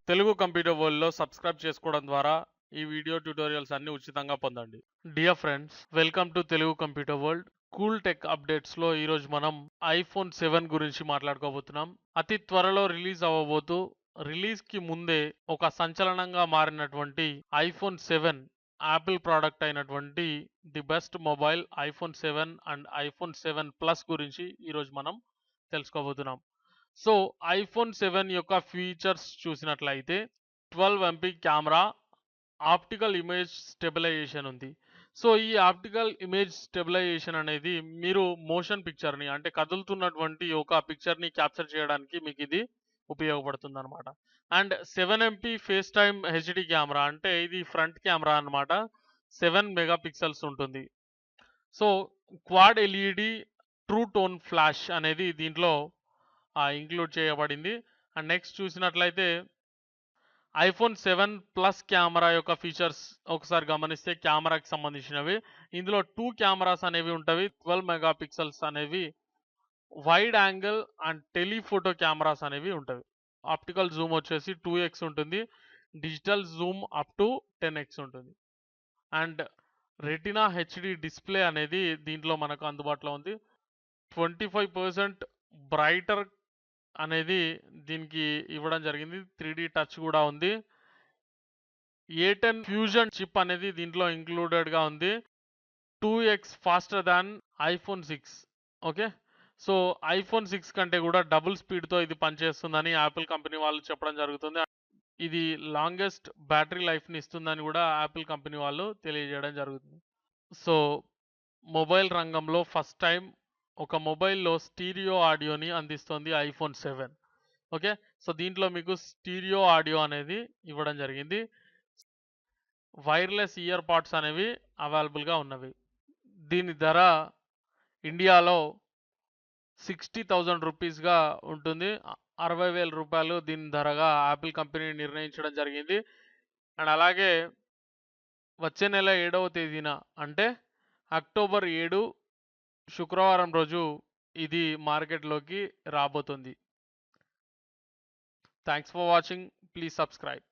Telugu computer వరల్డ్‌లో subscribe చేసుకోవడం ద్వారా ఈ వీడియో ట్యుటోరియల్స్ అన్ని ఉచితంగా పొందండి. Dear friends, welcome to Telugu computer world. Cool tech అప్డేట్స్‌లో ఈరోజు మనం ఐఫోన్ 7 గురించి మాట్లాడుకోబోతున్నాం. అతి త్వరలో రిలీజ్ అవ్వబోతూ రిలీజ్‌కి ముందే ఒక సంచలనంగా మారినటువంటి ఐఫోన్ 7 యాపిల్ ప్రోడక్ట్ అయినటువంటి the best mobile iPhone 7 and iPhone 7 plus గురించి ఈరోజు మనం తెలుసుకోబోతున్నాం. సో ఐఫోన్ 7 యొక్క ఫీచర్స్ చూసినట్లయితే 12 MP camera, optical image stabilisation ఉంది. సో ఈ ఆప్టికల్ ఇమేజ్ స్టెబిలైజేషన్ అనేది మీరు మోషన్ పిక్చర్ని అంటే కదులుతున్నటువంటి ఒక పిక్చర్ని క్యాప్చర్ చేయడానికి మీకు ఇది ఉపయోగపడుతుంది అనమాట. And 7 MP face time HD camera అంటే ఇది ఫ్రంట్ కెమెరా అనమాట. 7 మెగా పిక్సెల్స్ ఉంటుంది. So quad LED true tone flash అనేది దీంట్లో ఇంక్లూడ్ చేయబడింది. అండ్ నెక్స్ట్ చూసినట్లయితే ఐఫోన్ 7 ప్లస్ కెమెరా యొక్క ఫీచర్స్ ఒకసారి గమనిస్తే కెమెరాకి సంబంధించినవి ఇందులో 2 కెమెరాస్ అనేవి ఉంటాయి. 12 మెగా పిక్సెల్స్ అనేవి wide angle and telephoto cameras అనేవి ఉంటాయి. ఆప్టికల్ జూమ్ వచ్చేసి 2x ఉంటుంది. Digital Zoom up to 10x ఉంటుంది. అండ్ రెటినా హెచ్డి డిస్ప్లే అనేది దీంట్లో మనకు అందుబాటులో ఉంది. 25% బ్రైటర్ అనేది దీనికి ఇవ్వడం జరిగింది. 3D టచ్ కూడా ఉంది. A10 ఫ్యూజన్ చిప్ అనేది దీంట్లో ఇంక్లూడెడ్గా ఉంది. 2x faster than iPhone 6. Okay, so iPhone 6 కంటే కూడా డబుల్ స్పీడ్తో ఇది పనిచేస్తుందని యాపిల్ కంపెనీ వాళ్ళు చెప్పడం జరుగుతుంది. ఇది లాంగెస్ట్ బ్యాటరీ లైఫ్ని ఇస్తుందని కూడా యాపిల్ కంపెనీ వాళ్ళు తెలియజేయడం జరుగుతుంది. సో మొబైల్ రంగంలో ఫస్ట్ టైం ఒక మొబైల్లో స్టీరియో ఆడియోని అందిస్తుంది ఐఫోన్ 7. ఓకే, సో దీంట్లో మీకు స్టీరియో ఆడియో అనేది ఇవ్వడం జరిగింది. వైర్లెస్ ఇయర్ పాడ్స్ అనేవి అవైలబుల్గా ఉన్నవి. దీని ధర ఇండియాలో 60,000 రూపీస్గా ఉంటుంది. 60,000 రూపాయలు దీని ధరగా యాపిల్ కంపెనీ నిర్ణయించడం జరిగింది. అండ్ అలాగే వచ్చే నెల 7వ తేదీన అంటే అక్టోబర్ 7 శుక్రవారం రోజు ఇది మార్కెట్లోకి రాబోతుంది. Thanks for watching. Please subscribe.